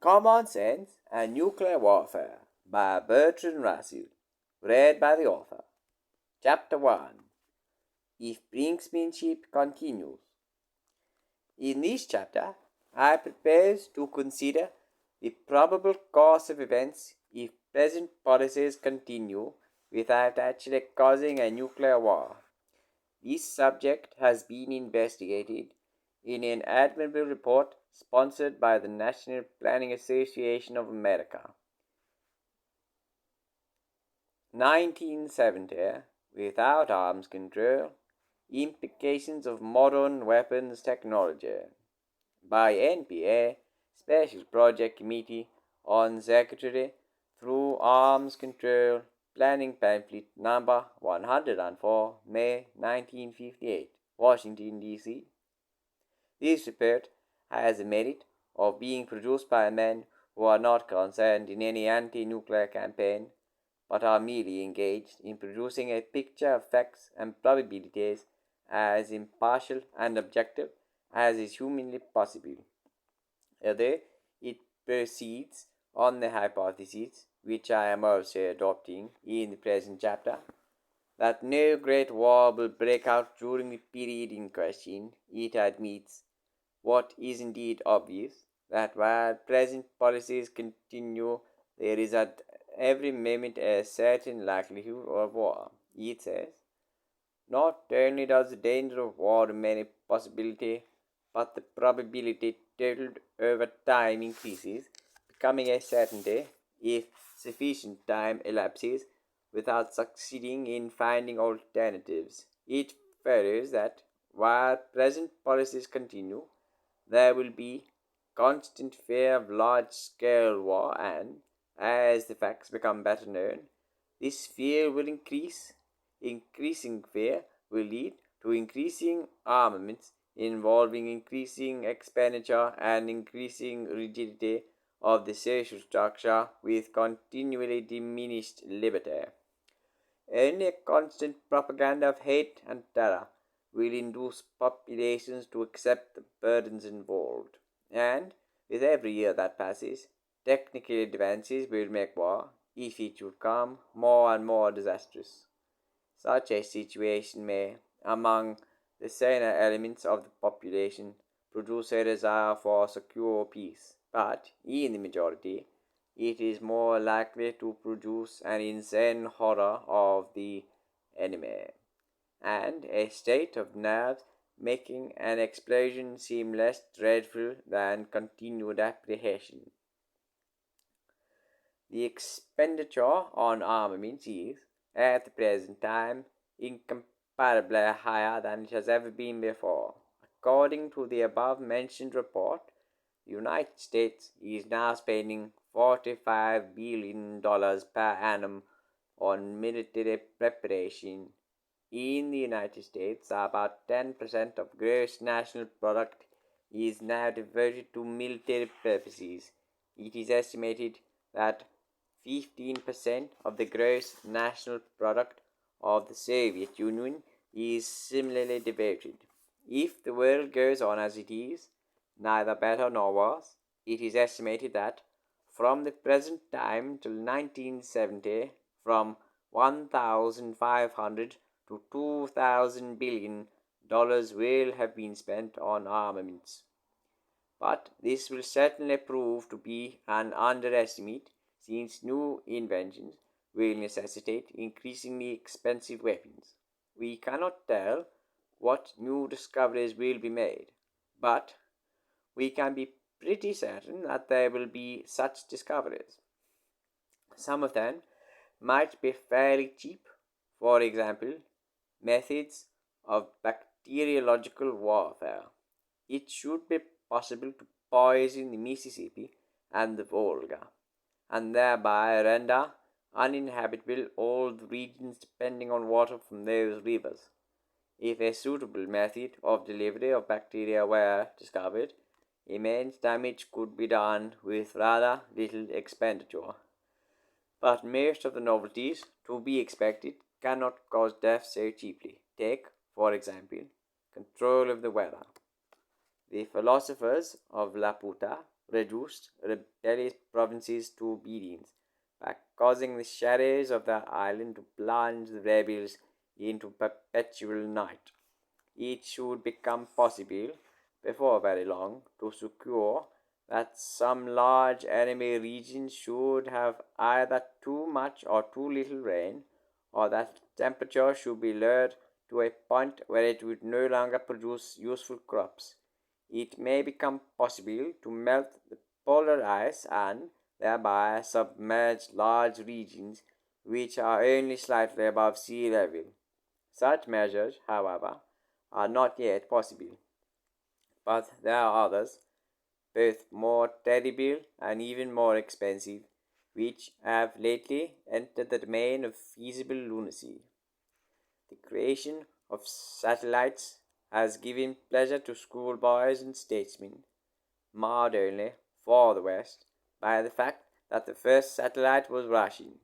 Common Sense and Nuclear Warfare by Bertrand. Read by the author. Chapter 1. If Brinksmanship Continues. In this chapter, I propose to consider the probable course of events if present policies continue without actually causing a nuclear war. This subject has been investigated in an admirable report sponsored by the National Planning Association of America. 1970, without arms control, implications of modern weapons technology, by NPA Special Project Committee on Secretary through Arms Control Planning Pamphlet number 104, May 1958, Washington, D.C. This report has the merit of being produced by men who are not concerned in any anti-nuclear campaign, but are merely engaged in producing a picture of facts and probabilities as impartial and objective as is humanly possible. Although it proceeds on the hypothesis, which I am also adopting in the present chapter, that no great war will break out during the period in question, it admits, what is indeed obvious, that while present policies continue, there is at every moment a certain likelihood of war. It says, not only does the danger of war remain a possibility, but the probability totaled over time increases, becoming a certainty if sufficient time elapses without succeeding in finding alternatives. It follows that while present policies continue, there will be constant fear of large-scale war, and as the facts become better known, this fear will increase. Increasing fear will lead to increasing armaments involving increasing expenditure and increasing rigidity of the social structure with continually diminished liberty. Only a constant propaganda of hate and terror will induce populations to accept the burdens involved, and with every year that passes, technical advances will make war, if it should come, more and more disastrous. Such a situation may, among the saner elements of the population, produce a desire for secure peace, but in the majority, it is more likely to produce an insane horror of the enemy, and a state of nerves making an explosion seem less dreadful than continued apprehension. The expenditure on armaments is, at the present time, incomparably higher than it has ever been before. According to the above-mentioned report, the United States is now spending $45 billion per annum on military preparation. In the United States, about 10% of gross national product is now devoted to military purposes. It is estimated that 15% of the gross national product of the Soviet Union is similarly devoted. If the world goes on as it is, neither better nor worse, it is estimated that from the present time till 1970, from 1,500 to 2,000 billion dollars will have been spent on armaments. But this will certainly prove to be an underestimate, since new inventions will necessitate increasingly expensive weapons. We cannot tell what new discoveries will be made, but we can be pretty certain that there will be such discoveries. Some of them might be fairly cheap. For example, methods of bacteriological warfare. It should be possible to poison the Mississippi and the Volga, and thereby render uninhabitable all the regions depending on water from those rivers. If a suitable method of delivery of bacteria were discovered, immense damage could be done with rather little expenditure. But most of the novelties to be expected cannot cause death so cheaply. Take, for example, control of the weather. The philosophers of Laputa reduced rebellious provinces to obedience by causing the shadows of the island to plunge the rebels into perpetual night. It should become possible before very long to secure that some large enemy region should have either too much or too little rain, or that temperature should be lowered to a point where it would no longer produce useful crops. It may become possible to melt the polar ice and thereby submerge large regions which are only slightly above sea level. Such measures, however, are not yet possible, but there are others, both more terrible and even more expensive, which have lately entered the domain of feasible lunacy. The creation of satellites has given pleasure to schoolboys and statesmen, marred only, for the West, by the fact that the first satellite was Russian.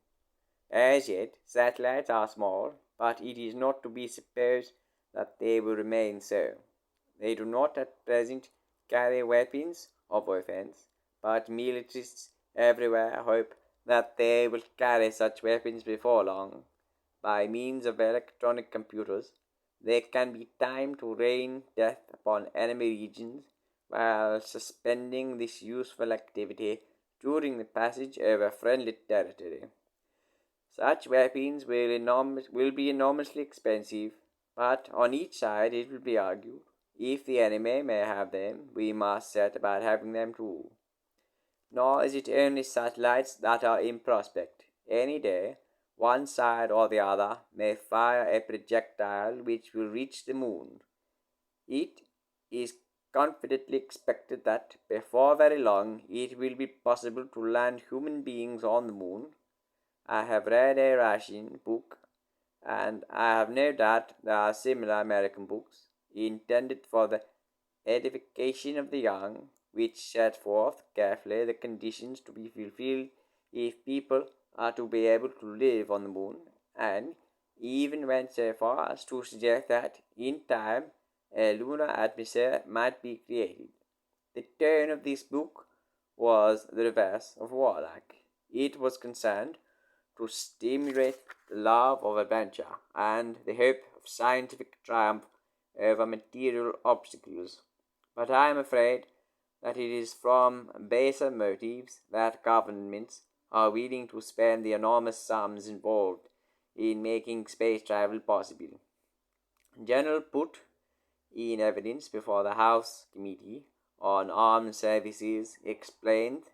As yet, satellites are small, but it is not to be supposed that they will remain so. They do not at present carry weapons of offense, but militarists everywhere hope that they will carry such weapons before long. By means of electronic computers, they can be timed to rain death upon enemy regions while suspending this useful activity during the passage over friendly territory. Such weapons will be enormously expensive, but on each side it will be argued, if the enemy may have them, we must set about having them too. Nor is it only satellites that are in prospect. Any day, one side or the other may fire a projectile which will reach the moon. It is confidently expected that before very long it will be possible to land human beings on the moon. I have read a Russian book, and I have no doubt there are similar American books intended for the edification of the young, which set forth carefully the conditions to be fulfilled if people are to be able to live on the moon, and even went so far as to suggest that in time a lunar atmosphere might be created. The tone of this book was the reverse of warlike. It was concerned to stimulate the love of adventure and the hope of scientific triumph over material obstacles. But I am afraid that it is from baser motives that governments are willing to spend the enormous sums involved in making space travel possible. General Put, in evidence before the House Committee on Armed Services, explained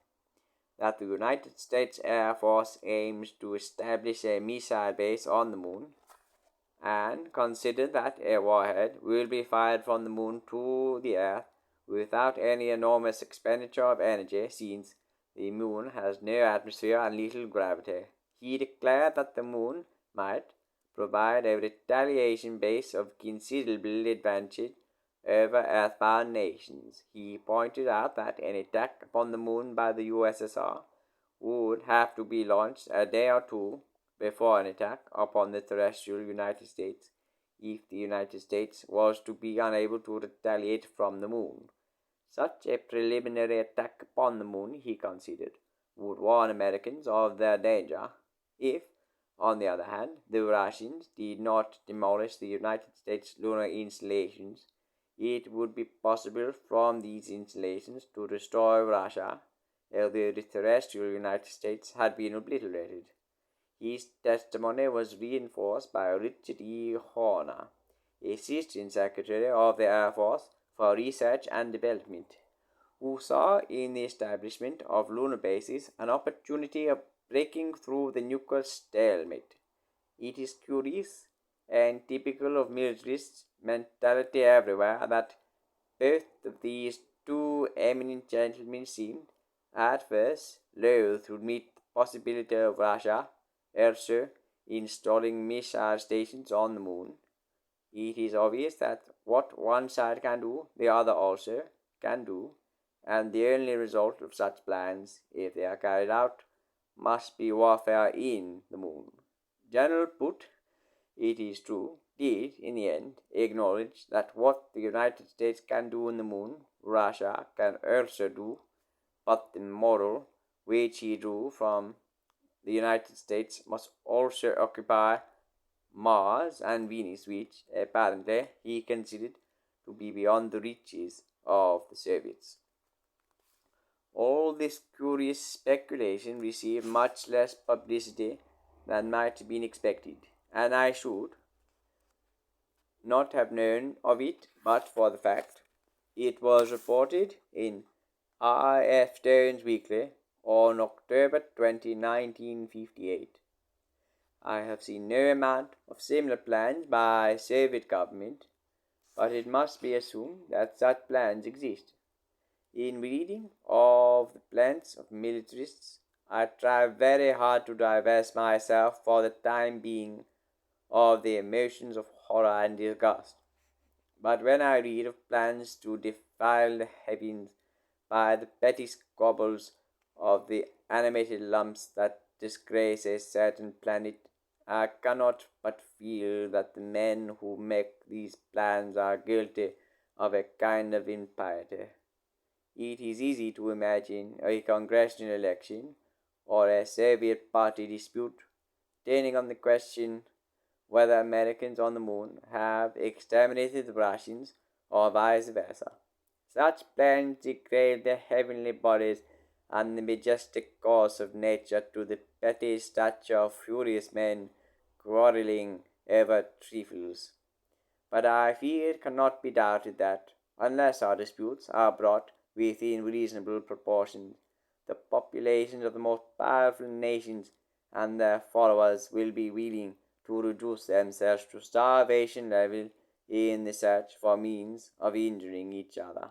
that the United States Air Force aims to establish a missile base on the moon, and considered that a warhead will be fired from the moon to the earth without any enormous expenditure of energy, since the moon has no atmosphere and little gravity. He declared that the moon might provide a retaliation base of considerable advantage over earthbound nations. He pointed out that an attack upon the moon by the USSR would have to be launched a day or two before an attack upon the terrestrial United States if the United States was to be unable to retaliate from the moon. Such a preliminary attack upon the moon, he considered, would warn Americans of their danger. If, on the other hand, the Russians did not demolish the United States lunar installations, it would be possible from these installations to restore Russia, although the terrestrial United States had been obliterated. His testimony was reinforced by Richard E. Horner, Assistant Secretary of the Air Force for Research and Development, who saw in the establishment of lunar bases an opportunity of breaking through the nuclear stalemate. It is curious and typical of militarist mentality everywhere that both of these two eminent gentlemen seemed, at first, loath to meet the possibility of Russia also installing missile stations on the moon. It is obvious that what one side can do, the other also can do, and the only result of such plans, if they are carried out, must be warfare in the moon. General Put, it is true, did, in the end, acknowledge that what the United States can do in the moon, Russia can also do, but the model which he drew from the United States must also occupy Mars and Venus, which apparently he considered to be beyond the reaches of the Soviets. All this curious speculation received much less publicity than might have been expected, and I should not have known of it but for the fact it was reported in R.F. Stone's Weekly on October 20, 1958. I have seen no amount of similar plans by Soviet government, but it must be assumed that such plans exist. In reading of the plans of militarists, I try very hard to divest myself for the time being of the emotions of horror and disgust. But when I read of plans to defile the heavens by the petty squabbles of the animated lumps that disgrace a certain planet, I cannot but feel that the men who make these plans are guilty of a kind of impiety. It is easy to imagine a congressional election or a Soviet party dispute turning on the question whether Americans on the moon have exterminated the Russians or vice versa. Such plans degrade the heavenly bodies and the majestic course of nature to the petty stature of furious men quarrelling over trifles. But I fear it cannot be doubted that, unless our disputes are brought within reasonable proportions, the populations of the most powerful nations and their followers will be willing to reduce themselves to starvation level in the search for means of injuring each other.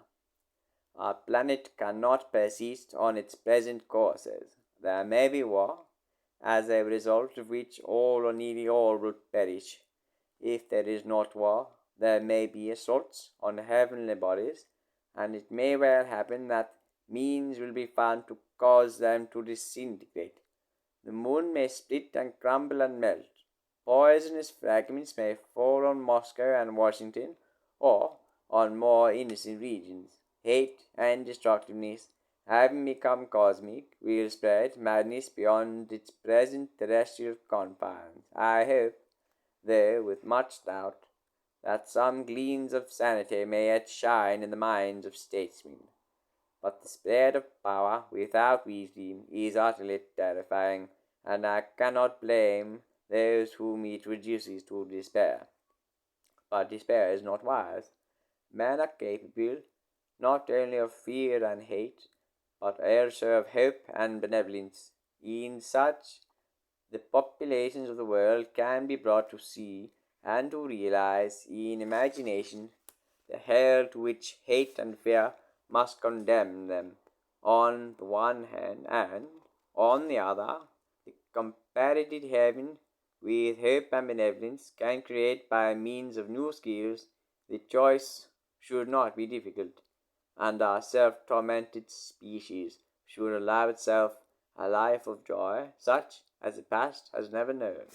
Our planet cannot persist on its present courses. There may be war, as a result of which all or nearly all will perish. If there is not war, there may be assaults on heavenly bodies, and it may well happen that means will be found to cause them to disintegrate. The moon may split and crumble and melt. Poisonous fragments may fall on Moscow and Washington, or on more innocent regions. Hate and destructiveness, having become cosmic, will spread madness beyond its present terrestrial confines. I hope, though with much doubt, that some gleams of sanity may yet shine in the minds of statesmen. But the spread of power without wisdom is utterly terrifying, and I cannot blame those whom it reduces to despair. But despair is not wise. Men are capable not only of fear and hate, but also of hope and benevolence. In such, the populations of the world can be brought to see and to realize in imagination the hell to which hate and fear must condemn them on the one hand, and on the other, the comparative heaven with hope and benevolence can create by means of new skills. The choice should not be difficult, and our self-tormented species should allow itself a life of joy such as the past has never known.